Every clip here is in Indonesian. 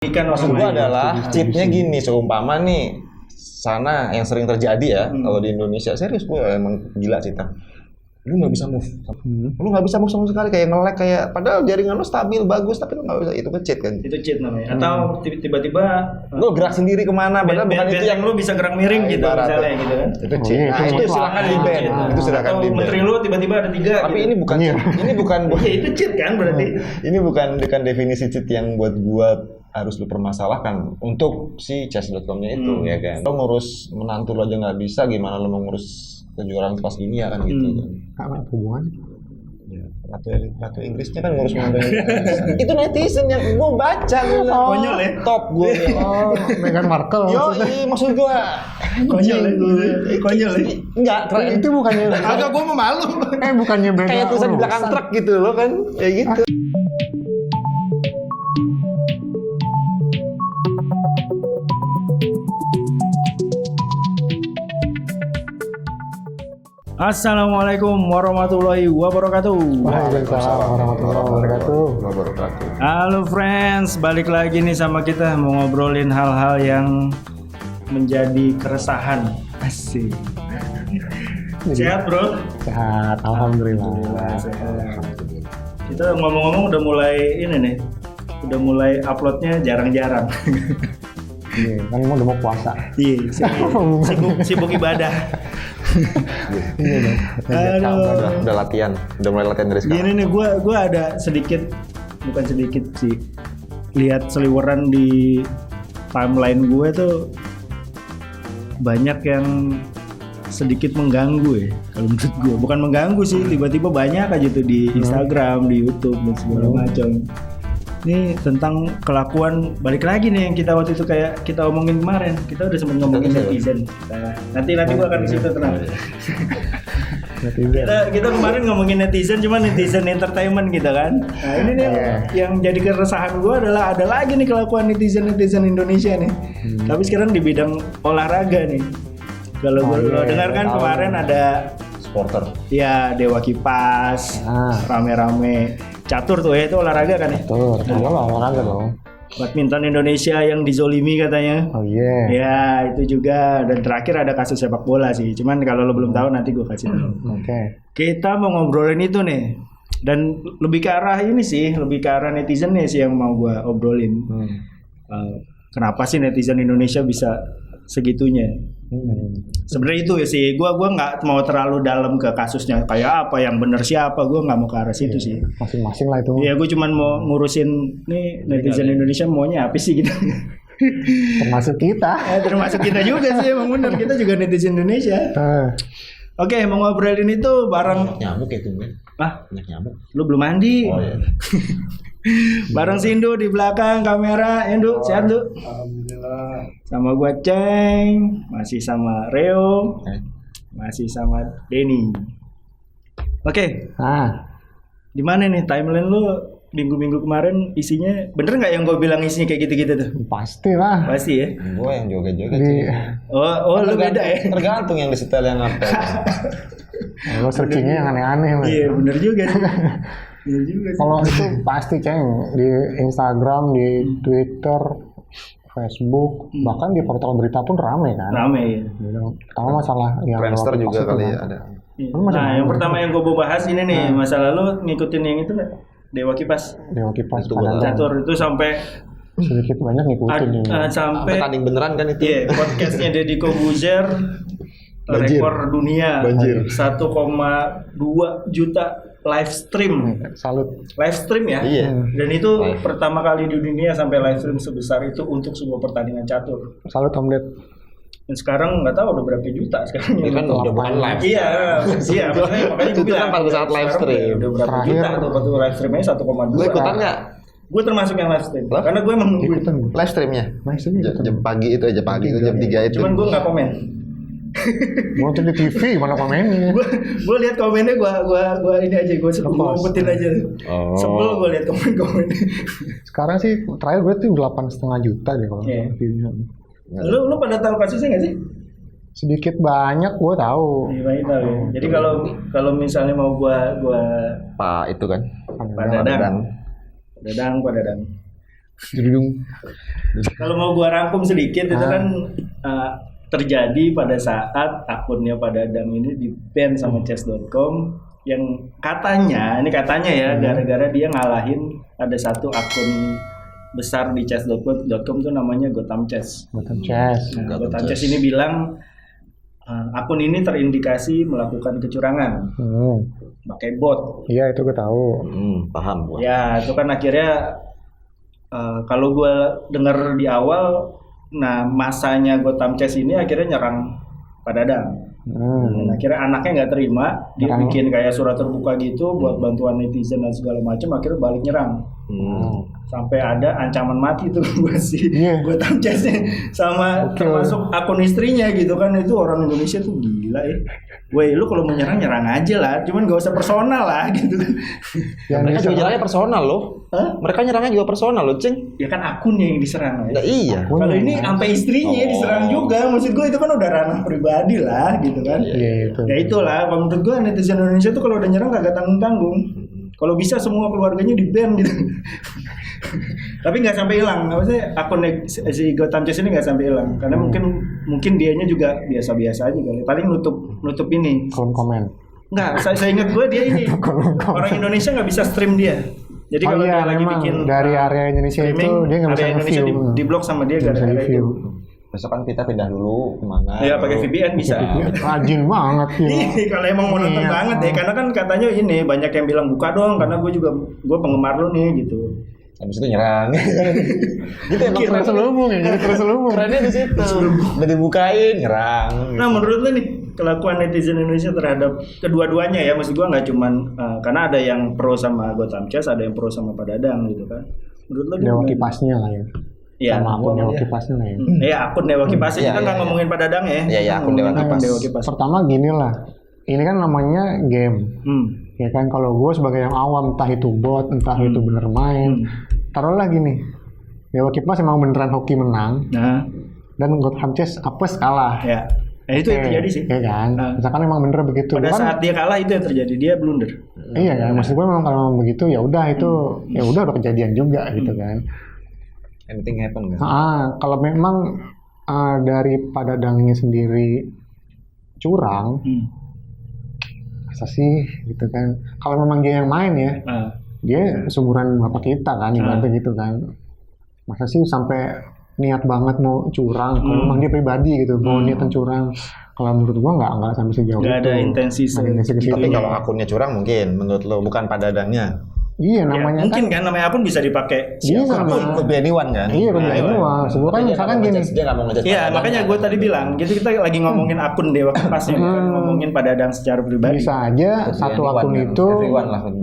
Ikan Maksud gua adalah cheatnya gini, seumpama nih sana yang sering terjadi ya kalau di Indonesia, serius gua emang gila cheater. Lu nggak bisa move, lu nggak bisa move sama sekali, kayak nge-lag, kayak padahal jaringan lu stabil bagus tapi lu nggak bisa, itu cheat kan? itu cheat namanya. Atau tiba-tiba Lu gerak sendiri kemana, padahal bukan itu yang lu bisa gerak miring gitu misalnya gitu kan. itu cheat. Nah, itu silakan di ban, itu silakan di ban. Menteri lu tiba-tiba ada 3. Tapi gitu. ini bukan Ya, itu cheat kan berarti. ini bukan definisi cheat yang buat gua harus lu permasalahkan untuk si chess.com-nya itu ya kan. Lo ngurus menantu lo aja nggak bisa, gimana lo mau ngurus kejuaraan kelas dunia kan gitu kan. Apa hubungan? Ya, ratu Inggrisnya kan ngurus menantu. Itu netizen yang gua baca Konyol ya. Top gua nih. Oh, Meghan Markle. Maksud gua Konyol ya. Konyol ya. enggak keren. Itu bukannya Agak gua mau malu. bukannya beda Kayak tulisan di belakang truk gitu loh kan. Kayak gitu. Assalamualaikum warahmatullahi wabarakatuh. Waalaikumsalam warahmatullahi wabarakatuh. Halo friends, balik lagi nih sama kita mau ngobrolin hal-hal yang menjadi keresahan. Asik. Sehat bro? Sehat, alhamdulillah. Sehat. Kita ngomong-ngomong udah mulai ini nih, udah mulai uploadnya jarang-jarang. Iya, kan udah mau puasa. Iya, sibuk ibadah. Iya dong. Udah latihan, udah mulai latihan dari sekarang. Gini nih, gue ada sedikit, bukan sedikit sih, lihat seliweran di timeline gue tuh banyak yang sedikit mengganggu ya. Kalau menurut gue, bukan mengganggu sih, tiba-tiba banyak aja tuh di Instagram, di YouTube dan segala macam. Ini tentang kelakuan, balik lagi nih yang kita waktu itu kayak kita omongin kemarin. Kita udah sempat ngomongin netizen. Nah, nanti gue akan ke situ tenang. Kita kemarin ngomongin netizen, cuma netizen entertainment gitu kan. Nah ini nih yang jadi keresahan gue adalah ada lagi nih kelakuan netizen Indonesia nih. Tapi sekarang di bidang olahraga nih. Kalau gue dengar kan kemarin ada supporter. Ya Dewa Kipas, rame-rame. Catur tuh ya, itu olahraga kan ya? Betul, olahraga dong. Badminton Indonesia yang dizolimi katanya. Oh iya. Ya itu juga, dan terakhir ada kasus sepak bola sih. Cuman kalau lo belum tahu nanti gue kasih tahu. Oke. Kita mau ngobrolin itu nih, dan lebih ke arah ini sih, lebih ke arah netizen nih sih yang mau gue obrolin. Kenapa sih netizen Indonesia bisa segitunya? Sebenarnya itu ya sih, gue nggak mau terlalu dalam ke kasusnya kayak apa yang benar siapa, gue nggak mau ke arah situ sih. Masing-masing lah itu. Iya, gue cuman mau ngurusin nih netizen Indonesia maunya apa sih gitu. Termasuk kita. Termasuk kita juga sih, emang benar, kita juga netizen Indonesia. Oke, mau ngobrolin itu bareng Nyamuk itu men. Banyak nyamuk. Lu belum mandi? Oh iya. Bareng Sindu di belakang kamera. Indu, sehat Du? Alhamdulillah. Sama gua Ceng, masih sama Reo, masih sama Denny. Oke. Di mana nih timeline lu minggu-minggu kemarin isinya? Bener nggak yang gue bilang isinya kayak gitu-gitu tuh? Pasti lah. Pasti ya. Gue yang joget-joget sih. Oh lu beda ya? Tergantung yang disetel yang apa. Lo searchingnya yang aneh-aneh. Iya bener juga sih. Kalau itu pasti Ceng, di Instagram, di Twitter, Facebook, bahkan di portal berita pun rame kan. Rame ya. Pertama masalah yang Friendster juga kali ya ada. Nah yang pertama yang gue mau bahas ini nih, masa lalu ngikutin yang itu nggak? Dewa Kipas. Dewa Kipas Catur itu sampai sedikit banyak ngikutin sampai tanding beneran kan itu. Iya, podcastnya Deddy Kobuzer rekor dunia. Banjir. 1,2 juta live stream. Salut. Live stream ya. Iya. Dan itu pertama kali di dunia sampai live stream sebesar itu untuk sebuah pertandingan catur. Salut Om Ded. Dan sekarang nggak tahu udah berapa juta sekarang. Ini kan udah bukan live. Iya, makanya gue bilang pada saat live stream. udah berapa juta tuh waktu live streamnya 1,2. Lu ikutan nggak? Gue termasuk yang live stream. Karena gue emang Ikutan. Live streamnya? Jam pagi itu aja jam 3 itu. Cuman gue nggak komen. Mau di TV mana komennya? Gue lihat komennya gue ini aja gue umpetin aja. Sebel gue lihat komen. Sekarang sih terakhir gue tuh 8,5 juta deh kalau TV-nya. Lu pada tahu kasusnya nggak sih? Sedikit banyak gue tahu. Iya banyak tahu ya. Jadi kalau misalnya mau gue Pak itu kan. Pak Dadang. Judung. Kalau mau gua rangkum sedikit itu kan terjadi pada saat akunnya Pak Dadang ini di-ban sama chess.com yang katanya ya gara-gara dia ngalahin ada satu akun besar di chess.com tuh namanya Gotham Chess. Gotham Chess. Nah, Gotham Chess ini bilang akun ini terindikasi melakukan kecurangan pakai bot. Iya itu gue tahu. Paham gua. Ya itu kan akhirnya kalau gue dengar di awal, nah masanya Gotham Chess ini akhirnya nyerang Pak Dadang. Dan akhirnya anaknya nggak terima, dia bikin kayak surat terbuka gitu buat bantuan netizen dan segala macam, akhirnya balik nyerang. Sampai ada ancaman mati tuh buat si Gotham Chess-nya sama termasuk akun istrinya gitu kan. Itu orang Indonesia tuh gila ya. Woi, lu kalau mau nyerang aja lah, cuman gak usah personal lah gitu kan. Ya, mereka juga nyerangnya personal loh. Mereka nyerangnya juga personal loh, Cing. Ya kan akunnya yang diserang. Nah, iya. Kalau ini sampai istrinya diserang juga, maksud gue itu kan udah ranah pribadi lah gitu kan. Iya itu. Ya itulah, menurut gue netizen Indonesia tuh kalau udah nyerang kagak tanggung-tanggung. Kalau bisa semua keluarganya di-ban gitu. Tapi nggak sampai hilang, maksudnya akun si Gotham Chess ini nggak sampai hilang, karena mungkin dianya juga biasa-biasa aja kali, paling nutup ini. Komen. Nggak, saya ingat gue dia ini orang Indonesia nggak bisa stream dia. Jadi kalau dia lagi bikin dari area Indonesia itu dia nggak bisa Indonesia di blok sama dia gara-gara itu. Besok kan kita pindah dulu kemana? Ya pakai VPN bisa. Rajin banget ya. Kalau emang mau nonton banget ya, karena kan katanya ini banyak yang bilang buka dong, karena gue penggemar lu nih gitu. Habis itu nyerang. Gitu emang terselubung ya, jadi terselubung. Kerennya di situ. Udah dibukain nyerang. Nah, menurut lu nih kelakuan netizen Indonesia terhadap kedua-duanya ya, maksud gua nggak cuman karena ada yang pro sama Gotham Chess, ada yang pro sama Pak Dadang gitu kan. Menurut lu Dewa Kipasnya lah ya. Iya, sama akun Dewa Kipasnya lah ya. Iya, akun Dewa Kipas kita nggak ngomongin Pak Dadang ya. Iya, akun Dewa Kipas. Pertama gini lah. Ini kan namanya game. Ya kan kalau gue sebagai yang awam, entah itu bot, entah itu bener main, taruhlah gini, Dewa Kipas emang beneran hoki menang, dan Gotham Chess apes kalah. Ya, itu yang terjadi sih. Ya kan, misalkan emang bener begitu. Pada saat dia kalah itu yang terjadi, dia blunder. Iya kan, maksud gue memang kalau memang begitu ya udah itu, ya udah kejadian juga gitu kan. Anything happen kan? Kalau memang dari Pak Dadangnya sendiri curang. Masa sih gitu kan, kalau memang dia yang main ya dia seumuran bapak kita kan ibaratnya gitu kan, masa sih sampai niat banget mau curang. Kalau memang dia pribadi gitu mau niatan curang, kalau menurut gua nggak sampai sejauh itu. Nggak ada intensi tapi kalau akunnya curang mungkin menurut lo, bukan Pak Dadangnya. Iya namanya ya, mungkin kan namanya akun bisa dipakai siapapun, could be anyone kan. Iya could be anyone. Sebenarnya kan misalkan gini. Dia nggak mau ngejudge. Iya makanya gue tadi bilang, gitu kita lagi ngomongin akun Dewa Kipas ya, bukan ngomongin Pak Dadang secara pribadi. Bisa aja satu akun itu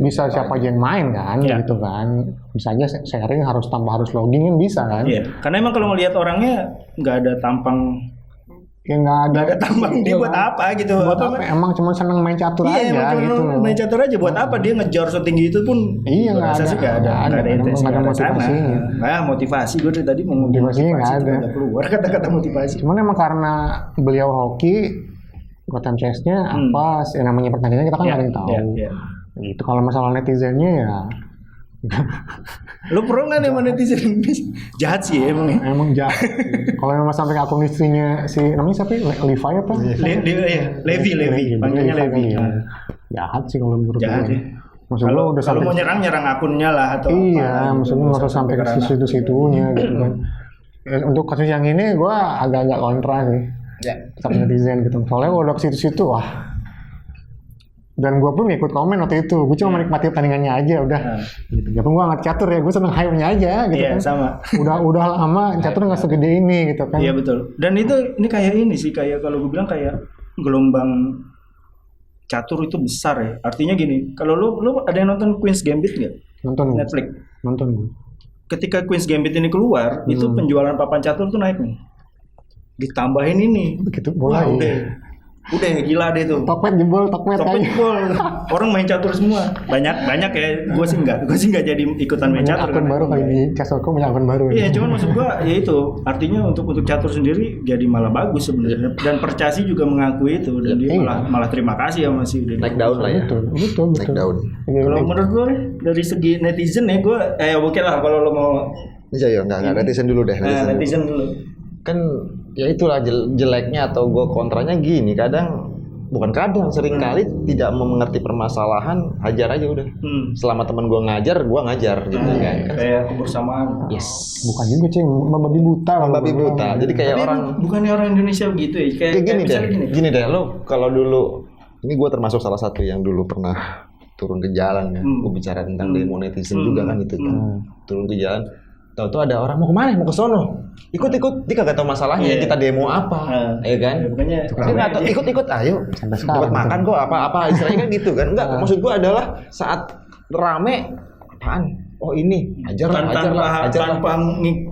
bisa siapa aja yang main kan, gitu kan. Bisa aja sharing harus login kan bisa kan. Iya. Karena emang kalau ngelihat orangnya nggak ada tampang. Ya nggak ada tambang dia buat apa gitu. Buat apa? Emang cuma seneng main catur aja gitu. Iya, main catur aja buat apa dia ngejar setinggi itu pun. Iya nggak ada. Nggak ada intensi. Nggak ada motivasinya. Nah motivasi gue dari tadi mau motivasinya nggak ada. Keluar kata-kata motivasi. Cuman emang karena beliau hoki, Gotham Chess-nya apa? Ya namanya pertandingan kita kan nggak ada yang tahu. Gitu kalau masalah netizennya ya. Lu pro nggak nih sama netizen Indonesia? Jahat sih emang ya. Emang jahat. Kalau memang sampai akun istrinya si namanya siapa? Levi apa? Levi. Panggilnya Levi. Jahat sih kalau menurut gue. Jahat ya. Kalau mau nyerang akunnya lah atau iya, maksudnya nggak usah sampai ke situ-situnya gitu kan. Untuk kasus yang ini gue agak-agak kontra sih. Sama netizen gitu. Soalnya kalau udah ke situ-situ wah. Dan gue pun ikut komen waktu itu, gue cuma menikmati pertandingannya aja udah. Gitu. Gue nggak catur ya, gue seneng hype-nya aja gitu kan. Sama. Udah lama catur nggak segede ini gitu kan. Iya betul. Dan ini kayak ini sih, kayak kalau gue bilang kayak gelombang catur itu besar ya. Artinya gini, kalau lu ada yang nonton Queen's Gambit nggak? Nonton. Netflix. Nonton gue. Ketika Queen's Gambit ini keluar, itu penjualan papan catur tuh naik nih. Ditambahin ini. Begitu bola Udah gila deh tuh. Tokped jebol. Orang main catur semua. Banyak ya. Gue sih enggak jadi ikutan main catur. Akun baru kali ini Chess.com punya akun baru. Iya, cuman maksud gue ya itu. Artinya untuk catur sendiri jadi malah bagus sebenarnya. Dan Percasi juga mengakui itu dan dia malah terima kasih sama si naik daun lah ya. Betul. Naik daun. Kalau menurut gue dari segi netizen ya gue oke lah kalau lo mau Iya, enggak netizen dulu deh. Netizen dulu. Kan ya itulah jeleknya atau gue kontranya gini, sering kali tidak mengerti permasalahan, hajar aja udah. Selama temen gue ngajar gitu kan. Kayak kebersamaan. Yes. Bukan juga cing, membabi buta. Jadi kayak tapi orang. Bukannya orang Indonesia begitu ya? Kayak gini deh. Lo kalau dulu, ini gue termasuk salah satu yang dulu pernah turun ke jalan ya. Gue bicara tentang demo netizen juga kan itu kan. Turun ke jalan. Tahu-tahu ada orang mau kemana? Mau ke sono. Ikut. Dia kagak tahu masalahnya. Kita demo apa? Ya kan? Makanya ikut. Ayo. Dapat makan kok apa istilahnya kan gitu kan. Enggak, maksud gua adalah saat rame apaan? Oh ini, ajar lah. Tanpa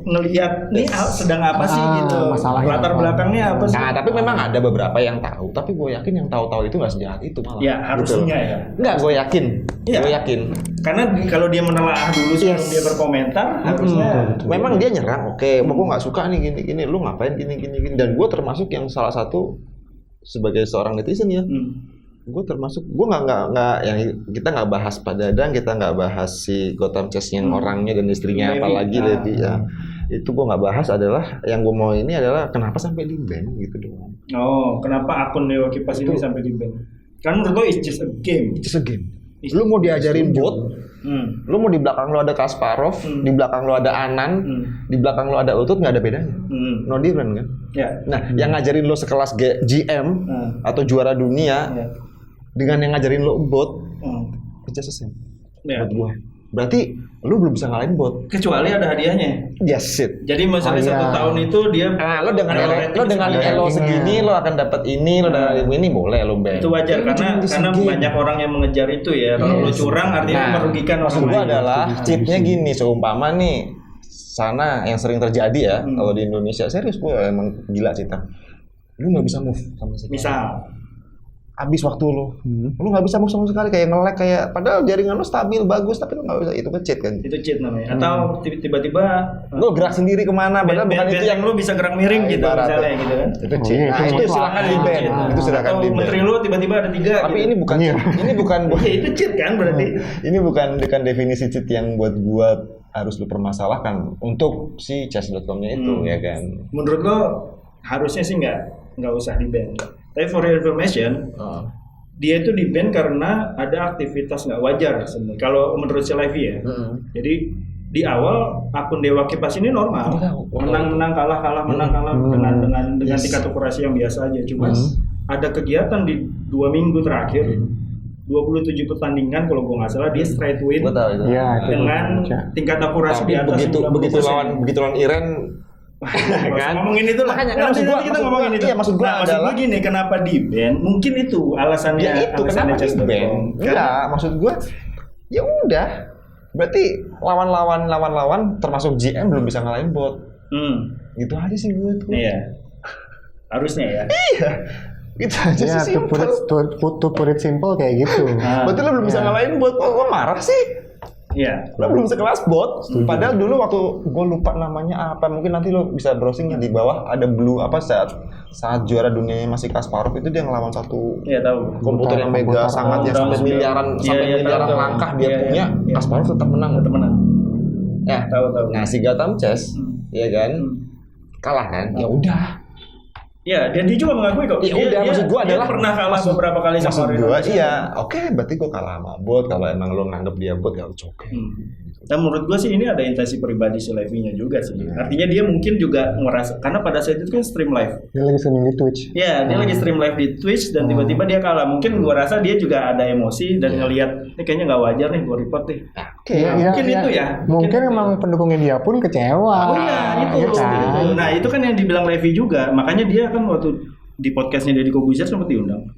ngelihat ini sedang apa sih gitu. Masalahnya latar belakangnya apa sih? Nah, tapi memang ada beberapa yang tahu. Tapi gue yakin yang tahu-tahu itu nggak sejahat itu malah. Ya harusnya ya. Enggak, gue yakin. Gue yakin. Karena kalau dia menelaah dulu sebelum dia berkomentar, harusnya. Memang dia nyerang. Oke, gue nggak suka nih gini. Lu ngapain gini. Dan gue termasuk yang salah satu sebagai seorang netizen ya. Gue nggak yang kita nggak bahas Pak Dadang, kita nggak bahas si Gotham Chess yang orangnya dan istrinya, apalagi Levi ya. Itu gue nggak bahas, adalah yang gue mau ini adalah kenapa sampai di ban gitu doang. Oh, kenapa akun Dewa Kipas ini sampai di ban? Kan menurut lo it's just a game. Lu mau diajarin bot, lu mau di belakang lu ada Kasparov, di belakang lu ada Anan, di belakang lu ada Utut, nggak ada bedanya. No different kan? Yeah. Nah, yang ngajarin lu sekelas GM atau juara dunia dengan yang ngajarin lu bot, it's just the same. Buat gua. Berarti lu belum bisa ngalahin bot. Kecuali ada hadiahnya. Yes, it. Jadi misalnya 1 tahun itu dia lo dengan elo segini lo akan dapat ini, lo dengan ini boleh lo ban. Itu wajar karena banyak orang yang mengejar itu ya. Kalau lo curang artinya merugikan orang lain. Maksud gua adalah chipnya gini, seumpama nih sana yang sering terjadi ya kalau di Indonesia, serius gua emang gila cerita. Lu nggak bisa move sama sekali. Misal habis waktu lu nggak bisa move sama sekali, kayak nge-lag, kayak padahal jaringan lu stabil bagus tapi lu nggak bisa, itu kan cheat kan? Itu cheat namanya. Atau tiba-tiba lu gerak sendiri kemana, padahal bukan itu yang lu bisa gerak miring gitu misalnya gitu kan? Itu cheat. Itu silakan di ban. Itu silakan di ban. Menteri lu tiba-tiba ada 3. Tapi ini bukan itu cheat kan berarti? Ini bukan definisi cheat yang buat gua harus lu permasalahkan untuk si chess.com-nya itu ya kan? Menurut lo harusnya sih nggak usah di ban. Tapi for your information, dia itu di ban karena ada aktivitas nggak wajar sebenarnya. Kalau menurut si Levi ya, jadi di awal akun Dewa Kipas ini normal, menang kalah dengan tingkat akurasi yang biasa aja. Cuma ada kegiatan di 2 minggu terakhir, 27 pertandingan kalau gue nggak salah dia straight win dengan tingkat akurasi di atas 90%. Begitu lawan Iran. Kan? Ngomongin itu lah. Kita ngomongin itu. Iya, maksud gua gini, kenapa di ban? Mungkin itu alasannya. Ya itu kenapa di ban? Enggak, maksud gua ya udah. Berarti lawan termasuk GM belum bisa ngalahin bot. Gitu aja sih gua tuh. Iya. Harusnya ya. Iya. Gitu aja sih. To put it simple kayak gitu. Berarti lo belum bisa ngalahin bot. Gua marah sih. Iya. Lo belum sekelas bot. Padahal dulu waktu gue lupa namanya apa, mungkin nanti lo bisa browsing ya, di bawah ada blue apa saat juara dunianya masih Kasparov itu dia ngelawan satu komputer yang mega sangat yang sampai miliaran langkah dia punya. Kasparov tetap menang. Ya, tahu. Nah, si Gotham Chess ya kan kalah kan. Ya udah. Ya, dia juga mengakui kok. Maksud gue adalah pernah kalah beberapa kali sama Gue. Iya, oke, berarti gue kalah sama bot. Kalau emang lo nganggep dia bot, ya oke. Dan menurut gue sih ini ada intensi pribadi si Levi-nya juga sih. Artinya dia mungkin juga merasa, karena pada saat itu kan stream live. Dia lagi streaming di Twitch. Iya, dia lagi stream live di Twitch dan tiba-tiba dia kalah. Mungkin gue rasa dia juga ada emosi dan ngelihat ini kayaknya nggak wajar nih gue report nih. Mungkin itu ya. Mungkin emang pendukungnya dia pun kecewa. Oh iya, itu. Nah itu kan yang dibilang Levi juga. Makanya dia kan waktu di podcastnya Deddy Corbuzier sempat diundang.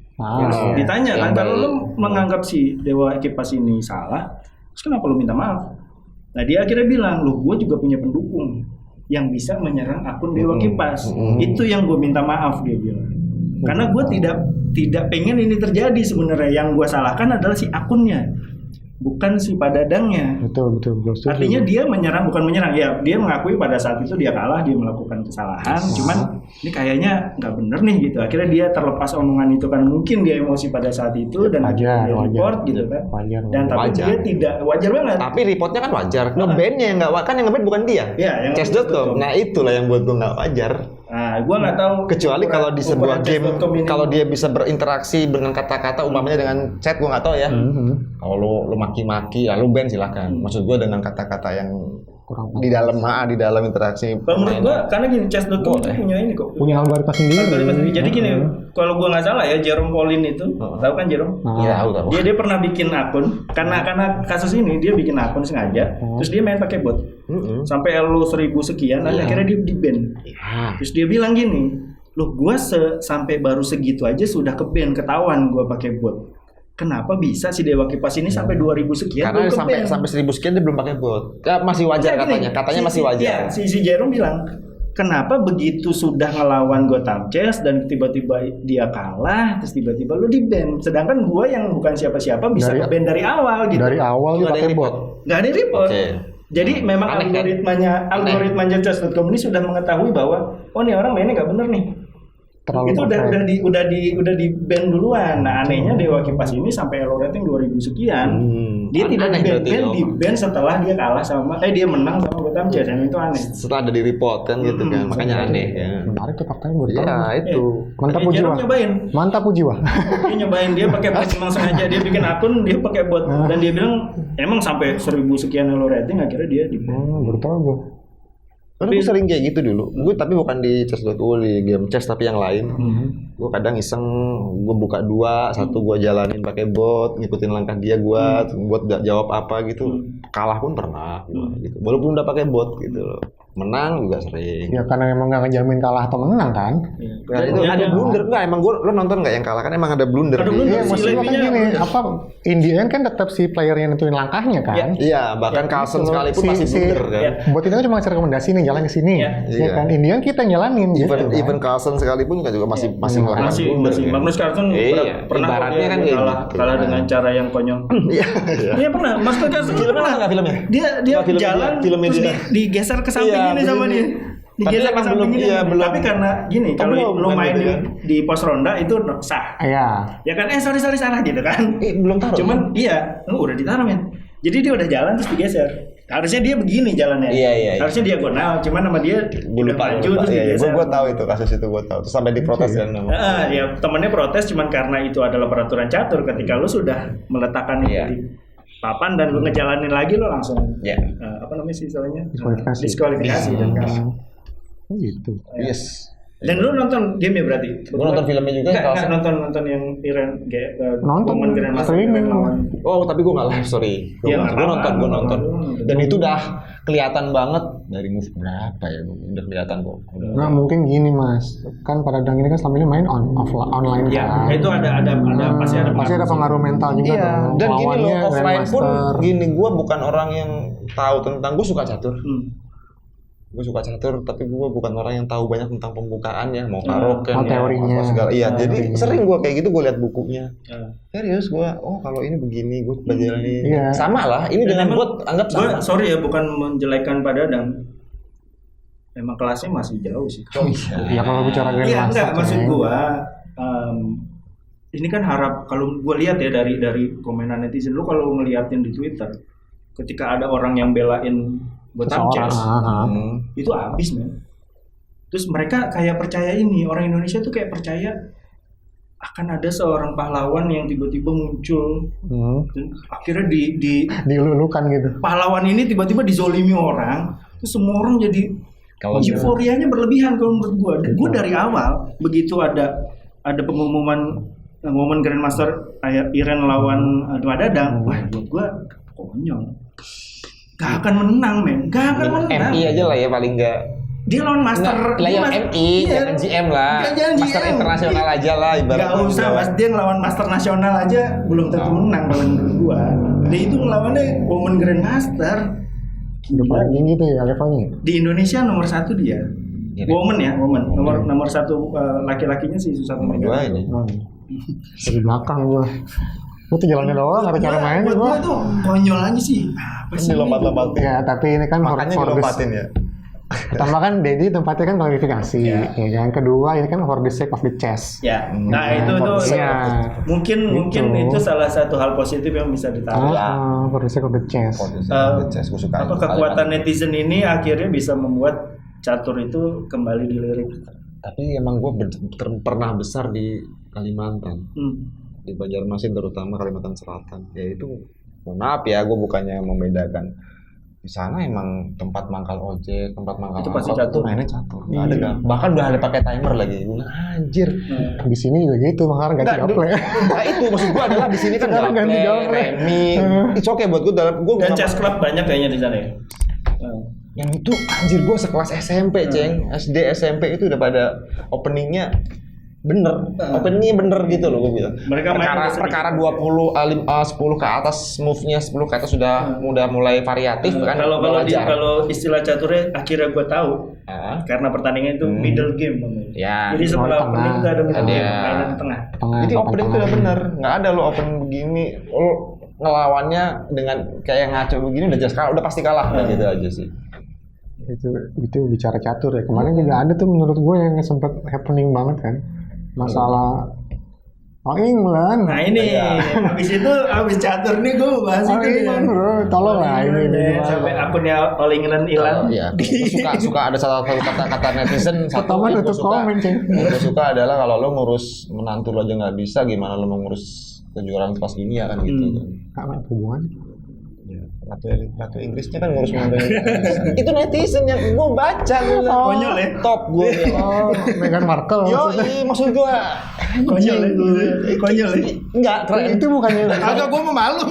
Ditanya kan, kalau lo menganggap si Dewa Kipas ini salah, terus kenapa lo minta maaf? Nah dia akhirnya bilang, loh gue juga punya pendukung yang bisa menyerang akun Dewa Kipas. Itu yang gue minta maaf, dia bilang. Karena gue tidak pengen ini terjadi sebenarnya. Yang gue salahkan adalah si akunnya. bukan si Pak Dadangnya. Betul. Artinya dia menyerang, bukan menyerang ya, dia mengakui pada saat itu dia kalah, dia melakukan kesalahan, cuman ini kayaknya nggak bener nih gitu. Akhirnya dia terlepas omongan itu kan, mungkin dia emosi pada saat itu dan dia report gitu kan. Dan tapi dia tidak wajar banget. Tapi reportnya kan wajar, nge-ban-nya yang nggak, kan yang nge-ban bukan dia. Ya, yang Chess.com. Nah itulah yang buat gue nggak wajar. Nah, gue nggak tahu. Kecuali kalau di sebuah game, kalau dia bisa berinteraksi dengan kata-kata, umpamanya dengan chat, gue nggak tahu ya. Kalau lu maki-maki, lalu ban silahkan. Maksud gue dengan kata-kata yang kurang di dalam interaksi. Kalau menurut gue, karena gini, Chess.com itu punya ini kok. Punya algoritma sendiri. Jadi gini, kalau gue nggak salah ya, Jerome Pauline itu, tahu kan Jerome? Iya, tahu. Dia pernah bikin akun, karena kasus ini dia bikin akun sengaja, terus dia main pakai bot, sampai elo 1000 sekian, dan akhirnya dia di-ban. Terus dia bilang gini, loh gue sampai baru segitu aja sudah ke-ban, ketahuan gue pakai bot. Kenapa bisa si Dewa Kipas ini sampai 2000 sekian? Karena sampai 1000 sekian dia belum pakai bot. Ya, masih wajar katanya masih wajar. Si Jerome bilang, kenapa begitu sudah ngelawan Gotham Chess dan tiba-tiba dia kalah, terus tiba-tiba lu di-ban. Sedangkan gua yang bukan siapa-siapa bisa ban dari awal gitu. Dari awal dia pakai bot. Nggak ada report. Jadi memang algoritmanya Chess.com ini sudah mengetahui bahwa oh nih orang mainnya nggak bener nih. Itu udah di ban duluan. Nah anehnya Dewa Kipas ini sampai elo rating 2000 sekian. Dia tidak di ban setelah dia kalah sama dia menang sama Gotham Chess, dan itu aneh. Setelah ada di report kan gitu kan, makanya aneh ya. Menarik tuh faktanya buat itu. Mantap Pujiwa. Dia nyobain, dia pakai bot, memang sengaja dia bikin akun, dia pakai bot dan dia bilang emang sampai 1000 sekian elo rating, akhirnya dia di ban. Bertahu. Karena gue sering kayak gitu dulu. Gue tapi bukan di Chess.com, di game chess tapi yang lain. Gue kadang iseng, gue buka 2, satu gue jalanin pakai bot, ngikutin langkah dia, buat gak jawab apa gitu. Kalah pun pernah gitu. Walaupun udah pakai bot gitu loh. Menang juga sering. Ya karena emang gak ngejamin kalah atau menang kan. Nah, itu ada blunder enggak? Emang lo nonton enggak yang kalah kan emang ada blunder. Iya, maksudnya kan gini, in the end kan tetap si player yang nentuin langkahnya kan. Iya, bahkan Carlsen sekalipun masih blunder kan. Bot itu kan cuma ngasih rekomendasi nih, jalan ke sini. Iya kan, in the end kita jalanin gitu. Even Carlsen sekalipun juga masih melakukan blunder. Magnus Carlsen pernah ibaratnya kan kalah dengan cara yang konyol. Iya pernah. Magnus Carlsen pernah enggak filmnya? Dia jalan terus digeser ke samping ini sama dia. Digeser ke samping ini. Tapi karena gini, kalau lu main di pos ronda itu sah. Iya. Ya kan, sorry salah gitu kan. Belum taruh. Cuman udah ditaruh men. Jadi dia udah jalan terus digeser. Harusnya dia begini jalannya. Iya. Harusnya diagonal, cuman sama dia udah maju terus digeser. Gue tahu itu kasus itu, gue tahu. Terus sampai diprotes kan. Ya temennya protes cuman karena itu adalah peraturan catur. Ketika lu sudah meletakkan itu di papan dan lu ngejalanin lagi, lu langsung apa namanya sih istilahnya? Diskualifikasi dan kalah. Gitu. Yes. Dan lu nonton game ya berarti? Lu nonton filmnya juga? Nggak nonton yang Iran nonton Oh tapi gue nggak live, sorry. Gue nonton. Dan itu udah kelihatan banget dari move berapa ya, udah kelihatan kok. Nah mungkin gini mas, kan pada Dang ini kan selama ini main online kan. Itu ada pasti ada pengaruh mental juga. Iya. Dan gini loh, offline pun gini, gue bukan orang yang tahu tentang, gue suka catur. Gue suka catur, tapi gue bukan orang yang tahu banyak tentang pembukaannya, mau karoken, teorinya, segala. Iya, jadi sering gue kayak gitu, gue lihat bukunya. Serius gue, kalau ini begini, gue belajar ini. Sama lah, ini dengan bot anggap sama. Sorry ya, bukan menjelekan pada Dang. Emang kelasnya masih jauh sih. Ya kalau bicara Grandmaster. Iya enggak, maksud gue. Ini kan kalau gue lihat ya dari komenan netizen, lu kalau ngeliatin di Twitter, ketika ada orang yang belain Gotham Chess, itu habis men. Terus mereka kayak percaya ini, orang Indonesia tuh kayak percaya akan ada seorang pahlawan yang tiba-tiba muncul, dan akhirnya dilulukan gitu. Pahlawan ini tiba-tiba dizolimi orang, terus semua orang jadi euforianya berlebihan kalau menurut gue. Gue dari awal begitu ada pengumuman Grandmaster Iren lawan Dua Dadang, wah buat gue konyol. Gak akan menang men, gak akan menang. MI aja lah ya paling gak. Dia lawan master. Lah yang MI, jangan GM lah. Master internasional aja lah ibaratnya. Gak usah mas, dia ngelawan master nasional aja belum tentu menang kalau menurut gua. Dia itu ngelawannya Women Grandmaster. Udah paling tinggi tuh ya levelnya. Di Indonesia nomor 1 dia. Women. Nomor 1 laki-lakinya sih susah nomor 2 ini. Dari belakang gua. Lu tuh jalannya doang, ada cara mainnya gua. Buat tuh konyol aja sih. Apa sih? Dilompat-lompatin. Ya, tapi ini kan makanya dilompatin ya. Pertama kan Dedi tempatnya kan klarifikasi, yang kedua ini kan for the sake of the chess. Ya, nah itu tuh mungkin itu salah satu hal positif yang bisa ditarik. For the sake of the chess. Gue suka. Apa kekuatan netizen ini akhirnya bisa membuat catur itu kembali dilirik. Tapi emang gue pernah besar di Kalimantan, di Banjarmasin terutama Kalimantan Selatan. Ya itu, maaf ya, gue bukannya membedakan. Di sana emang tempat mangkal ojek, tempat mangkal itu pasti catur, mainnya catur. Nggak ada kan? Bahkan udah ada pakai timer lagi. Gue anjir. Di sini juga gitu, makanya ganti gaple. Nah itu maksud gue adalah di sini kan ganti gaple, remi. It's okay buat gue dalam gue. Dan chess club banyak kayaknya di sana ya. Yang itu anjir gue sekelas SMP, Ceng. SD SMP itu udah pada openingnya bener, openingnya bener gitu loh gue bilang. Perkara 20 10 ke atas, move-nya 10 ke atas sudah mulai variatif kan. Kalau istilah caturnya akhirnya gue tahu. Karena pertandingan itu middle game namanya. Ya. Jadi setelah opening itu ada middle game, mainan di tengah. Jadi opening itu udah bener. Enggak ada lo open begini, lo ngelawannya dengan kayak ngaco begini udah jelas kalah, udah pasti kalah gitu aja sih. Itu bicara catur ya. Kemarin juga ada tuh menurut gue yang sempat happening banget kan. Masalah England. Nah ini, habis catur nih gue bahas itu ya. Bro, tolong lah ini. Sampai akunnya All England hilang. Iya. Suka ada salah satu kata-kata netizen. Pertama tutup komen, Ceng. Gue suka adalah kalau lo ngurus menantu lo aja nggak bisa, gimana lo mau ngurus kejuaraan kelas dunia kan gitu. Apa hubungan? Ratu Inggrisnya kan ngurus menantunya. Itu netizen yang gue baca. Konyol ya. Top gue. Meghan Markle. Maksud gue. Konyol ya. Enggak, itu bukannya. Agak gue memalu.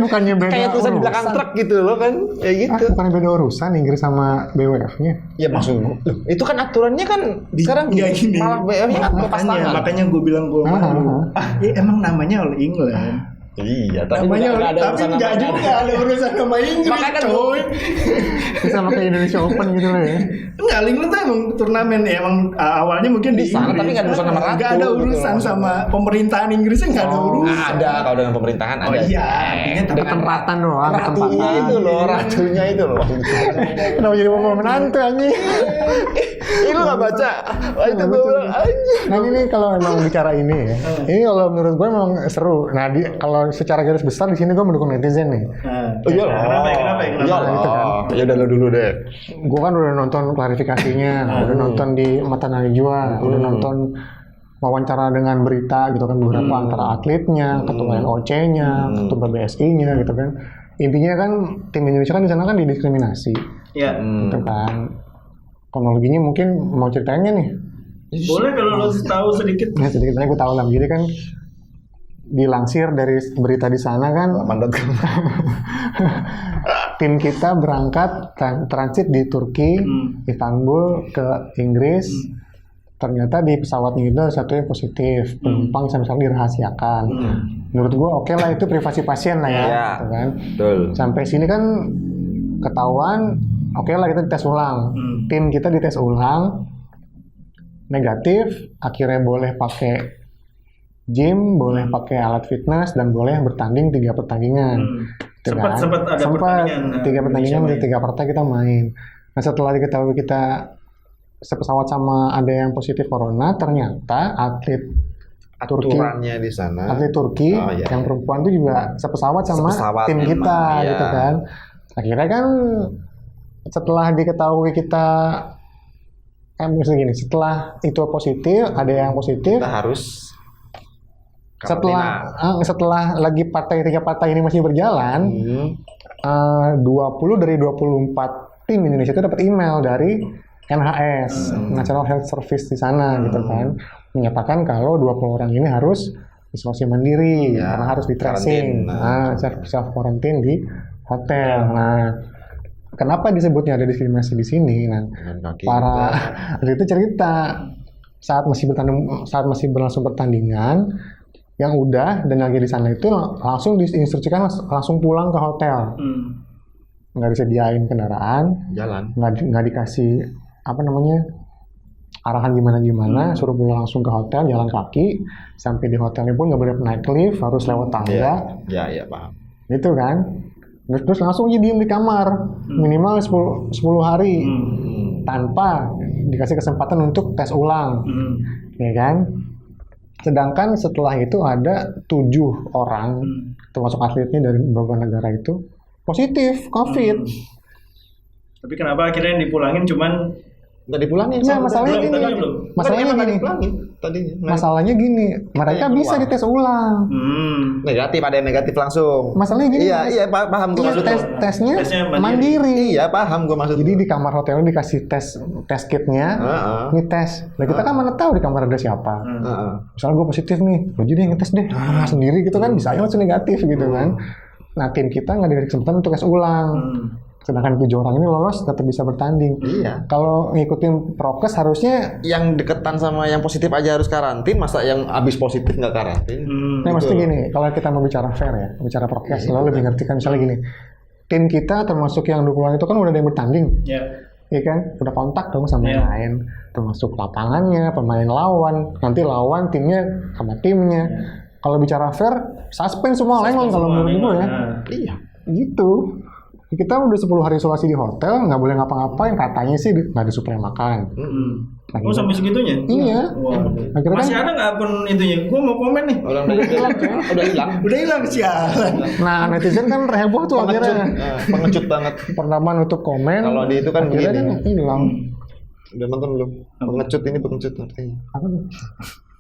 Bukannya beda. Kayak tulisan di belakang truk gitu loh kan. Kayak gitu. Bukannya beda urusan Inggris sama BWF-nya. Ya maksud gue. Itu kan aturannya kan sekarang gini. Malah BWF-nya lepas tangan. Makanya gue bilang gue malu. Emang namanya All England. Iya, tapi nggak juga ada urusan sama Inggris. Makanya kan coy. Sama kayak Indonesia Open gitu lah ya. Enggak, England tuh emang turnamen ya, emang awalnya mungkin di sana, tapi nggak ada urusan sama ratu. Nggak ada urusan gitu sama pemerintahan Inggrisnya, nggak ada urusan. Ada kalau dengan pemerintahan ada. Oh iya, artinya ketempatan doang. Ratunya itu loh, ratunya itu loh. Kenapa jadi mau menantu anjing? Ini lu nggak baca? Itu gue bilang anjing. Nah ini kalau emang bicara ini ya, ini kalau menurut gue emang seru. Nah kalau secara garis besar di sini gue mendukung netizen nih. Iya lah. Kenapa? Gitu kan. Ya udah lo dulu deh. Gue kan udah nonton klarifikasinya, udah nonton di Mata Najwa, udah nonton wawancara dengan berita gitu kan beberapa antara atletnya, ketua LOC-nya, ketua BSI-nya gitu kan. Intinya kan tim Indonesia kan di sana kan didiskriminasi. Iya. Gitu kan. Kronologinya mungkin mau ceritanya nih. Boleh kalau lo tahu sedikit. Nah, sedikit aja gue tahu lah. Jadi kan dilansir dari berita di sana kan tim kita berangkat transit di Turki, Istanbul ke Inggris. Ternyata di pesawatnya itu satu yang positif, penumpang sama-sama dirahasiakan. Menurut gue oke lah, itu privasi pasien lah ya, gitu kan. Betul. Sampai sini kan ketahuan, oke lah kita dites ulang. Tim kita dites ulang, negatif, akhirnya boleh pakai gym, boleh pakai alat fitness, dan boleh bertanding 3 pertandingan. Sempat ada pertandingan. 3 pertandingan di 3 partai kita main. Nah setelah diketahui kita sepesawat sama ada yang positif corona, ternyata atlet aturannya di sana. Atlet Turki yang perempuan itu juga sepesawat sama tim kita gitu kan. Akhirnya kan setelah diketahui kita setelah itu positif, ada yang positif, kita harus setelah lagi 3 partai ini masih berjalan, 20 dari 24 tim Indonesia itu dapat email dari NHS, National Health Service di sana gitu kan, menyatakan kalau 20 orang ini harus isolasi mandiri, karena harus di tracing, self quarantine di hotel. Nah, kenapa disebutnya ada diskriminasi di sini? Nah, para itu cerita saat masih berlangsung pertandingan yang udah dan lagi di sana itu langsung diinstruksikan langsung pulang ke hotel. Nggak disediain kendaraan, jalan, nggak dikasih arahan gimana, suruh pulang langsung ke hotel, jalan kaki, sampai di hotelnya pun nggak boleh naik lift, harus lewat tangga. Iya, paham. Gitu kan. Terus langsung aja diem di kamar, minimal 10 hari, tanpa dikasih kesempatan untuk tes ulang, ya kan. Sedangkan setelah itu ada 7 orang, termasuk atletnya dari beberapa negara itu, positif COVID. Tapi kenapa akhirnya dipulangin cuman Nggak dipulangin. Nah, masalahnya gini. Masalahnya gini, mereka bisa dites ulang. Negatif, ada yang negatif langsung. Masalahnya gini. Iya, paham gue maksudnya. Tesnya mandiri. Iya, paham gue maksudnya. Jadi di kamar hotelnya dikasih tes kitnya, ini tes. Nah, kita kan mana tahu di kamar ada siapa. Misalnya gue positif nih, lo jadi yang ngetes deh. Sendiri gitu kan, bisa aja langsung negatif gitu kan. Nah, tim kita nggak dikasih kesempatan untuk tes ulang. Sedangkan 7 orang ini lolos tetap bisa bertanding. Iya. Kalau ngikutin prokes harusnya yang deketan sama yang positif aja harus karantin, masa yang abis positif nggak karantin? Nah, maksudnya gini, kalau kita mau bicara fair ya, bicara prokes, lo lebih ngerti kan misalnya gini, tim kita termasuk yang 20 itu kan udah ada yang bertanding. Iya kan? Udah kontak dong sama yang lain, termasuk lapangannya, pemain lawan, nanti lawan timnya sama timnya. Kalau bicara fair, suspend semua lain kalau menurut gue ya. Iya. Gitu. Kita udah 10 hari isolasi di hotel, nggak boleh ngapa-ngapain, katanya sih nggak ada suplai makan. Nah, sampai segitunya? Iya. Akhirnya masih ada nggak akun itunya? Gue mau komen nih. Orang udah hilang, sialan. Nah, netizen kan heboh tuh akhirnya. Pengecut banget. Pertama nutup komen. Kalau di itu kan akhirnya begini. Kan hilang. Udah nonton belum? Pengecut artinya. Apa tuh?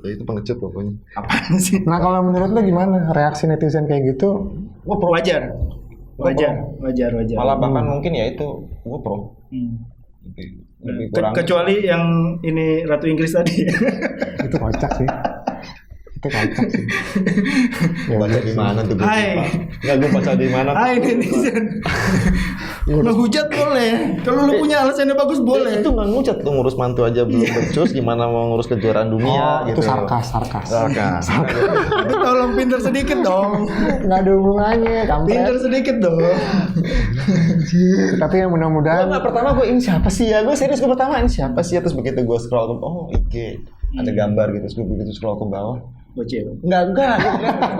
Ya itu pengecut pokoknya. Apaan sih? Nah, kalau menurut lo gimana reaksi netizen kayak gitu? Wajar. Malah bahkan mungkin ya itu gue pro. Lebih kurang. Kecuali yang ini Ratu Inggris tadi. Itu kocak sih. Ya, baca di mana tuh? Nggak, gue baca di mana? Hai netizen. Ngehujat boleh. Kalau lu punya alasannya bagus boleh. Itu nggak ngujat tuh, ngurus mantu aja belum becus, gimana mau ngurus kejuaraan dunia gitu. Itu sarkas. Itu tolong pinter sedikit dong. Nggak ada hubungannya. Pinter sedikit dong. Tapi yang mudah-mudahan. Pertama gue ini siapa sih ya? Gue serius pertama ini siapa sih ya? Terus begitu gue scroll ke IG ada gambar gitu, terus gue begitu scroll ke bawah. Bocil. Enggak.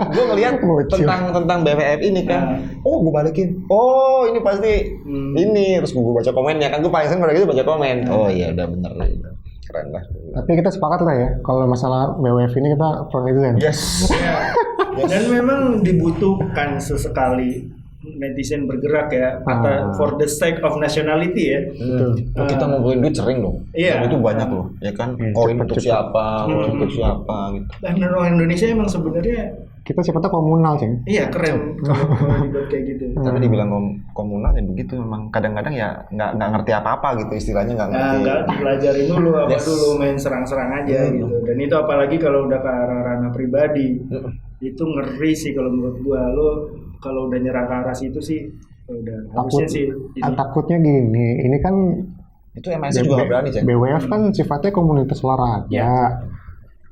Gue ngeliat tentang BWF ini kan. Gue balikin. Oh, ini pasti ini. Terus gue baca komennya kan. Gue paling sering pada gitu baca komen. Oh iya, udah bener. Keren lah. Tapi kita sepakat lah ya. Kalau masalah BWF ini kita pro netizen. Yes. Dan memang dibutuhkan sesekali netizen bergerak ya, for the sake of nationality ya. Kita ngumpulin duit sering dong. Iya. Itu banyak loh, ya kan. Koin untuk siapa, untuk siapa gitu. Dan orang Indonesia emang sebenarnya kita sifatnya komunal sih. Iya keren kalau dibuat kayak gitu. Tapi dibilang komunal ya begitu memang. Kadang-kadang ya nggak ngerti apa-apa gitu istilahnya, nggak ngerti. Nggak dipelajarin dulu dulu main serang-serang aja gitu. Dan itu apalagi kalau udah ke arah ranah pribadi, itu ngeri sih kalau menurut gua. Lo kalau udah nyerang ke arah situ sih udah harusnya sih takutnya gini, ini kan itu MSC juga berani sih. BWF kan sifatnya komunitas olahraga.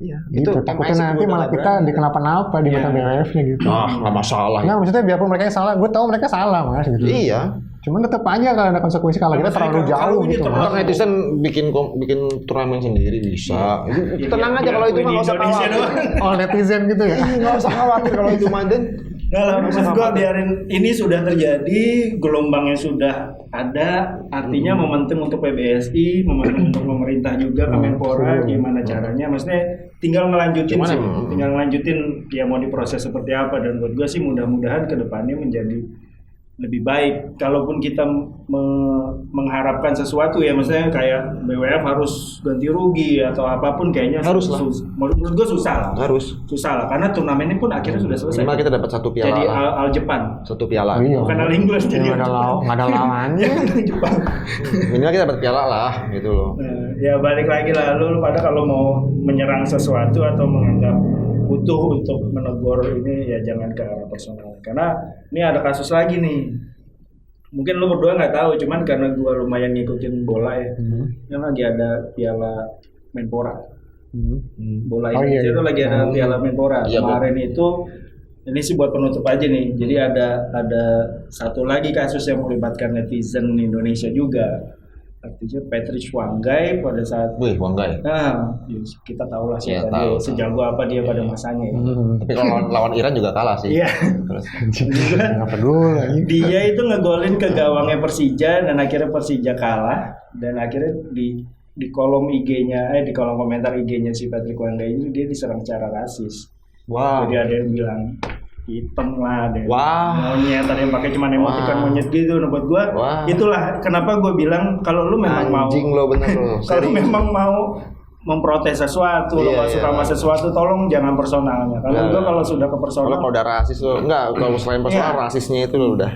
Iya. Gitu. Takutnya nanti malah kita dikenapa-napa di mata BWF-nya gitu. Nggak masalah. Nah, maksudnya biarpun mereka salah, gue tahu mereka salah mas gitu. Iya. Cuman tetap aja kalau ada konsekuensi kalau kita terlalu jauh gitu. Kalau netizen bikin turnamen sendiri bisa. Tenang aja kalau itu mah nggak usah khawatir. Oh netizen gitu ya? Nggak usah khawatir kalau itu Maden. Nggak lah, maksud gue biarin ini sudah terjadi, gelombangnya sudah ada, artinya momentum untuk PBSI, momentum untuk pemerintah juga, Kemenpora, gimana caranya, maksudnya tinggal ngelanjutin sih, tinggal ngelanjutin ya mau diproses seperti apa, dan buat gue sih mudah-mudahan kedepannya menjadi lebih baik. Kalaupun kita mengharapkan sesuatu ya, maksudnya kayak BWF harus ganti rugi atau apapun, kayaknya harus lah. Menurut gue susah lah. Susah lah, karena turnamennya pun akhirnya sudah selesai. Minimal kita dapat 1 piala. Jadi Al Jepang. 1 piala. Bukan Al Inggris jadi. Nggak ada lawannya. Jepang. Minimal kita dapat piala lah, gitu loh. Ya balik lagi lah, lu pada kalau mau menyerang sesuatu atau menganggap butuh untuk menegur ini ya jangan ke arah personal, karena ini ada kasus lagi nih, mungkin lu berdua nggak tahu, cuman karena gua lumayan ngikutin bola ya, yang lagi ada piala Menpora, bola Indonesia itu lagi ada piala Menpora. Kemarin itu, ini sih buat penutup aja nih, jadi ada satu lagi kasus yang melibatkan netizen Indonesia juga. Artinya Patrick Wanggai pada saat Wanggai. Nah, kita tahu lah Iya, dia sejago apa dia pada masanya. Tapi kalau lawan Iran juga kalah sih. Iya. Dia itu ngegolin ke gawangnya Persija dan akhirnya Persija kalah dan akhirnya di kolom IG-nya di kolom komentar IG-nya si Patrick Wanggai ini dia diserang secara rasis. Wow. Jadi ada yang bilang hitam lah deh. Wah. Monyet, ada yang pakai cuma emoticon monyet gitu. Nah, buat gua itulah kenapa gua bilang kalau lu memang anjing lo bener lo. Kalau memang mau memprotes sesuatu, lo gak suka sama sesuatu, tolong jangan personalnya. Kalau sudah ke personal. Kalau udah rasis lo, kalau selain personal rasisnya itu lo udah.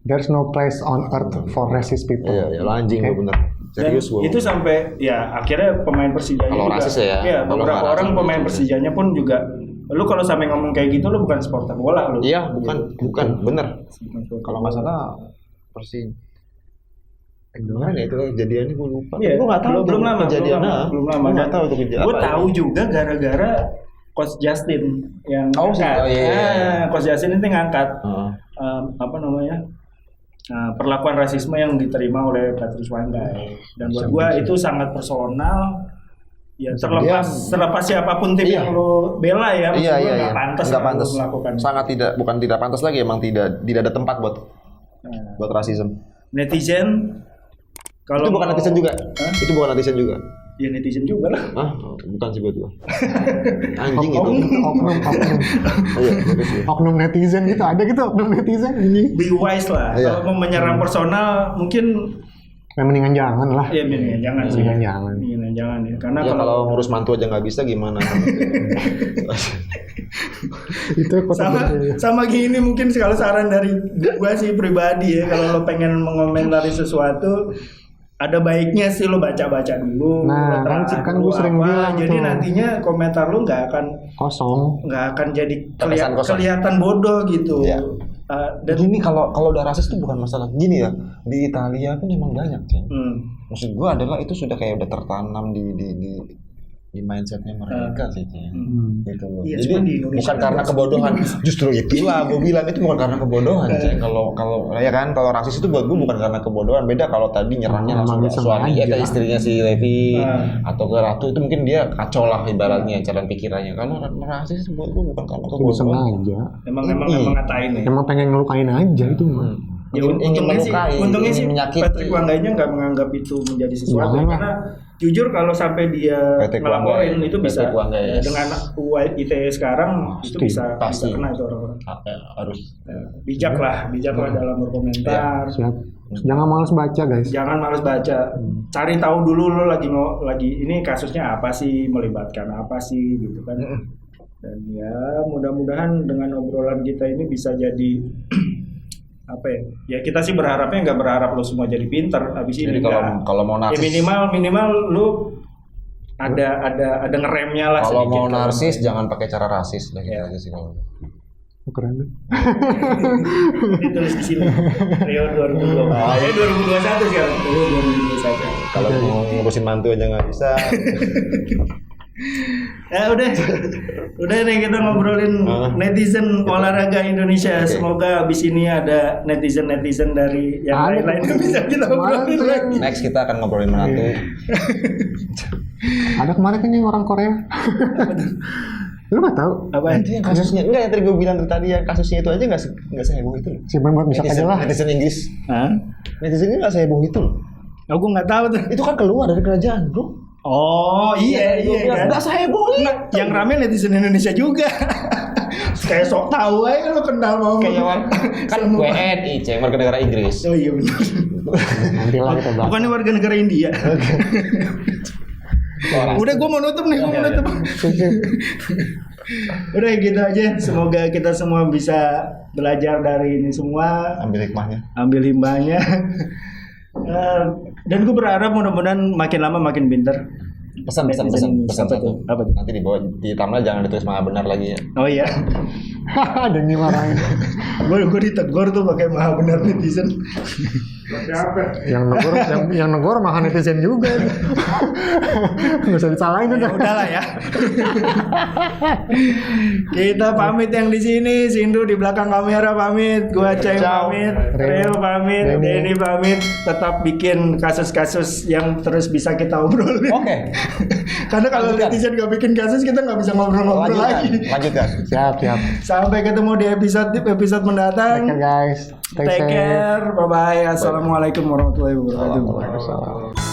There's no place on earth for racist people. Iya, lo anjing lo bener. Serius gua. Itu sampai ya akhirnya pemain Persijanya kalau juga. Rasis ya. Iya, beberapa orang pemain Persijanya pun juga. Lu kalau sampai ngomong kayak gitu lu bukan supporter bola lu. Iya, bukan bener. Kalau nggak salah gimana ya itu kejadiannya gue lupa. Iya, gue nggak tahu. Belum lama kejadian. Belum lama. Nggak tahu itu kejadian. Gue tahu juga gara-gara Coach Justin yang ngangkat. Coach Justin itu ngangkat perlakuan rasisme yang diterima oleh Patrick Wanggai. Dan buat gue itu sangat personal. Ya terlepas siapapun tim yang lo bela ya, nggak pantas melakukan. Sangat bukan tidak pantas lagi, emang tidak ada tempat buat rasisme. Netizen kalau itu bukan netizen juga. Itu bukan netizen juga. Ya netizen juga lah. Bukan sih buat gua. Anjing itu. Oknum netizen gitu, ada gitu oknum netizen ini. Be wise lah. Kalau mau menyerang personal mungkin mendingan jangan lah. Iya mendingan jangan sih. Mendingan jangan ya. Karena kalau ngurus mantu aja nggak bisa gimana? Itu sama gini mungkin kalau saran dari gua sih pribadi ya, kalau lo pengen mengomentari sesuatu ada baiknya sih lo baca-baca dulu. Nah, kan gue sering bilang jadi nantinya komentar lo nggak akan kosong, nggak akan jadi kelihatan bodoh gitu. Ya. Dan gini kalau udah rasis tuh bukan masalah gini ya, di Italia pun memang banyak kan. Maksud gue adalah itu sudah kayak udah tertanam di mindsetnya mereka sih gitu loh. Iya, jadi bukan karena kebodohan, justru itulah gue bilang itu bukan karena kebodohan. Kalau ya kan kalau rasis itu buat gue bukan karena kebodohan. Beda kalau tadi nyerangnya langsung ke suami atau istrinya si Levi atau ke Ratu, itu mungkin dia kacau lah ibaratnya jalan pikirannya. Kalau rasis buat gue bukan karena kebodohan. Emang ngatain ya. Emang pengen ngelukain aja itu mah. Ya, untungnya sih Patrick Wanggainya nggak menganggap itu menjadi sesuatu karena jujur kalau sampai dia ngelaporin itu bisa dengan ITE sekarang itu bisa kena itu orang-orang. Harus bijak lah dalam berkomentar. Jangan malas baca guys. Jangan malas baca. Cari tahu dulu lo lagi ini kasusnya apa sih, melibatkan apa sih gitu kan. Dan ya mudah-mudahan dengan obrolan kita ini bisa jadi apa ya kita sih berharapnya nggak berharap lo semua jadi pinter habis ini. Jadi kalau mau narsis ya minimal lu ada ngeremnya lah. Kalau mau narsis jangan pakai cara rasis lah gitu aja sih kalau. Keren deh. Ditulis di sini. Rio 2020. 2021 sekarang. 2021. Kalau mau ngurusin mantu aja nggak bisa. Ya udah nih kita ngobrolin netizen olahraga Indonesia. Semoga abis ini ada netizen dari yang lain-lain yang bisa kita ngobrolin lagi. Next kita akan ngobrolin mantu. Ada kemarin kan yang orang Korea. Lu nggak tahu? Apa itu yang kasusnya? Enggak, yang tadi gue bilang tadi ya kasusnya itu aja nggak seheboh itu. Siapa buat bisa aja lah. Netizen Inggris. Netizennya nggak seheboh itu. Aku nggak tahu tuh. Itu kan keluar dari kerajaan, bro. Oh iya kan. Nggak seheboh itu. Yang rame netizen Indonesia juga. Kayak sok tahu aja lo kenal mau. Kayak kan WNI, warga negara Inggris. Oh iya benar. Nantilah kita bahas. Bukannya warga negara India. Udah gue mau nutup nih, Udah gitu aja. Semoga kita semua bisa belajar dari ini semua. Ambil hikmahnya. Dan gue berharap mudah-mudahan makin lama makin pinter. Pesan satu. Apa tuh? Nanti di thumbnail jangan ditulis maha benar lagi ya. Oh iya. Ada yang dimarahin. Gue ditegur tuh pakai maha benar netizen. Yang negor makan netizen juga. Nggak usah disalahin udah. Udahlah ya. Kita pamit yang di sini, Sindu di belakang kamera pamit, gua Ceng pamit, Reo pamit, Denny pamit. Tetap bikin kasus-kasus yang terus bisa kita obrolin. Oke. Karena kalau netizen nggak bikin kasus, kita nggak bisa ngobrol-ngobrol lagi. Lanjutkan. Siap. Sampai ketemu di episode mendatang. Take care guys. Take care. Bye bye. Assalamualaikum warahmatullahi wabarakatuh. Waalaikumsalam.